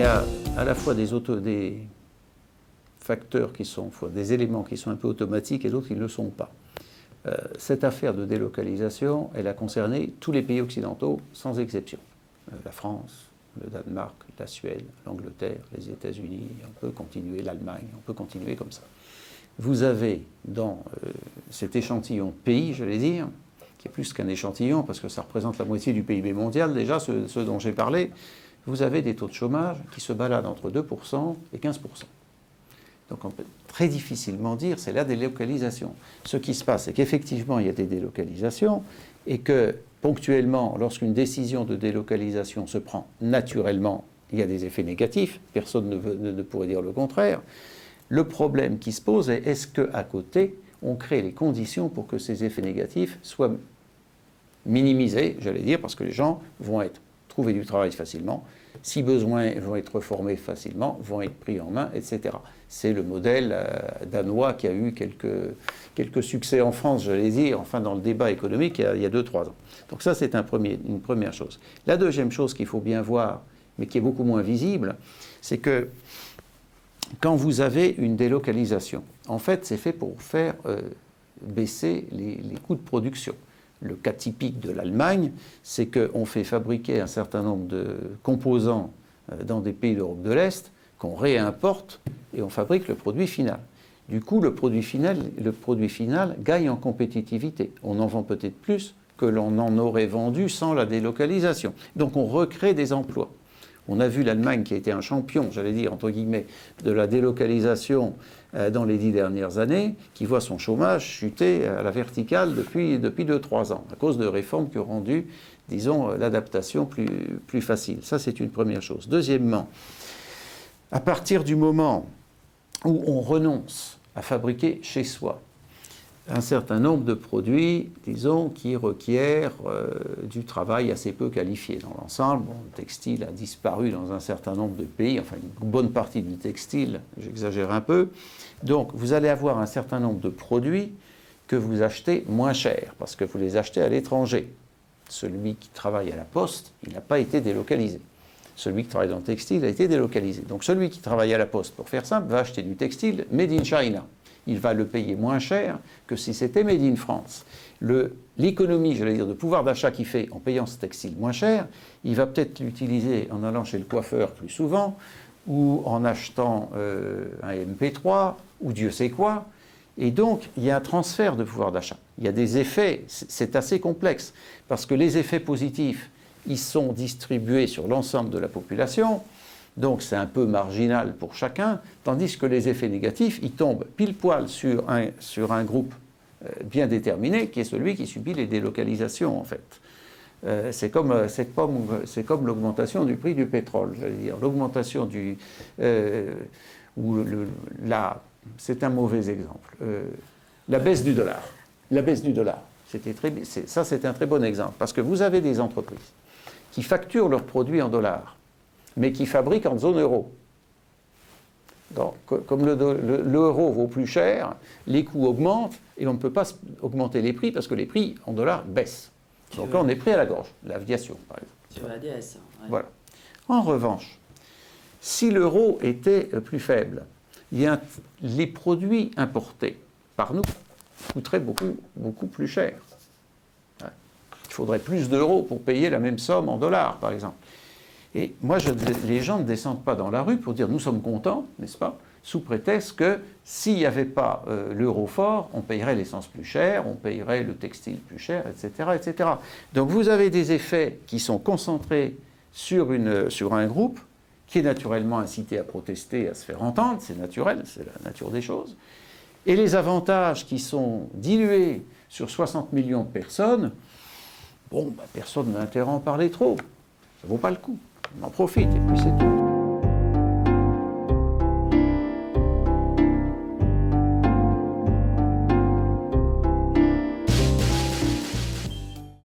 y a à la fois des facteurs qui sont, des éléments qui sont un peu automatiques et d'autres qui ne le sont pas. Cette affaire de délocalisation, elle a concerné tous les pays occidentaux, sans exception. La France, le Danemark, la Suède, l'Angleterre, les États-Unis, on peut continuer, l'Allemagne, on peut continuer comme ça. Vous avez dans cet échantillon de pays, j'allais dire, qui est plus qu'un échantillon, parce que ça représente la moitié du PIB mondial, déjà, ce dont j'ai parlé, vous avez des taux de chômage qui se baladent entre 2% et 15%. Donc on peut très difficilement dire c'est la délocalisation. Ce qui se passe, c'est qu'effectivement, il y a des délocalisations et que ponctuellement, lorsqu'une décision de délocalisation se prend naturellement, il y a des effets négatifs, personne ne pourrait dire le contraire. Le problème qui se pose est est-ce qu'à côté, on crée les conditions pour que ces effets négatifs soient minimisés, j'allais dire, parce que les gens vont trouver du travail facilement, si besoin, vont être formés facilement, vont être pris en main, etc. C'est le modèle danois qui a eu quelques succès en France, j'allais dire, enfin dans le débat économique il y a 2-3 ans. Donc ça, c'est une première chose. La deuxième chose qu'il faut bien voir, mais qui est beaucoup moins visible, c'est que quand vous avez une délocalisation, en fait, c'est fait pour faire baisser les coûts de production. Le cas typique de l'Allemagne, c'est qu'on fait fabriquer un certain nombre de composants dans des pays d'Europe de l'Est, qu'on réimporte et on fabrique le produit final. Du coup, le produit final gagne en compétitivité. On en vend peut-être plus que l'on en aurait vendu sans la délocalisation. Donc on recrée des emplois. On a vu l'Allemagne qui a été un champion, j'allais dire, entre guillemets, de la délocalisation dans les 10 dernières années, qui voit son chômage chuter à la verticale depuis 2-3 ans, à cause de réformes qui ont rendu, disons, l'adaptation plus facile. Ça, c'est une première chose. Deuxièmement, à partir du moment où on renonce à fabriquer chez soi un certain nombre de produits, disons, qui requièrent du travail assez peu qualifié dans l'ensemble. Bon, le textile a disparu dans un certain nombre de pays, enfin une bonne partie du textile, j'exagère un peu. Donc vous allez avoir un certain nombre de produits que vous achetez moins cher, parce que vous les achetez à l'étranger. Celui qui travaille à la poste, il n'a pas été délocalisé. Celui qui travaille dans le textile a été délocalisé. Donc celui qui travaille à la poste, pour faire simple, va acheter du textile made in China. Il va le payer moins cher que si c'était made in France. L'économie, j'allais dire, de pouvoir d'achat qu'il fait en payant ce textile moins cher, il va peut-être l'utiliser en allant chez le coiffeur plus souvent, ou en achetant un MP3, ou Dieu sait quoi. Et donc, il y a un transfert de pouvoir d'achat. Il y a des effets, c'est assez complexe, parce que les effets positifs, ils sont distribués sur l'ensemble de la population, donc c'est un peu marginal pour chacun, tandis que les effets négatifs, ils tombent pile poil sur un groupe bien déterminé, qui est celui qui subit les délocalisations, en fait. C'est comme l'augmentation du prix du pétrole, j'allais dire. L'augmentation c'est un mauvais exemple. La baisse du dollar. La baisse du dollar. C'est un très bon exemple, parce que vous avez des entreprises qui facturent leurs produits en dollars, mais qui fabriquent en zone euro. Donc, comme l'euro vaut plus cher, les coûts augmentent et on ne peut pas augmenter les prix parce que les prix en dollars baissent. Donc là, on est pris à la gorge, l'aviation par exemple. Sur la DS. Ouais. Voilà. En revanche, si l'euro était plus faible, les produits importés par nous coûteraient beaucoup plus cher. Il faudrait plus d'euros pour payer la même somme en dollars, par exemple. Et moi, les gens ne descendent pas dans la rue pour dire « nous sommes contents », n'est-ce pas, sous prétexte que s'il n'y avait pas l'euro fort, on payerait l'essence plus cher, on payerait le textile plus cher, etc., etc. Donc vous avez des effets qui sont concentrés sur un groupe qui est naturellement incité à protester, à se faire entendre, c'est naturel, c'est la nature des choses. Et les avantages qui sont dilués sur 60 millions de personnes, bon, personne n'a intérêt à en parler trop, ça ne vaut pas le coup. On en profite et puis c'est tout.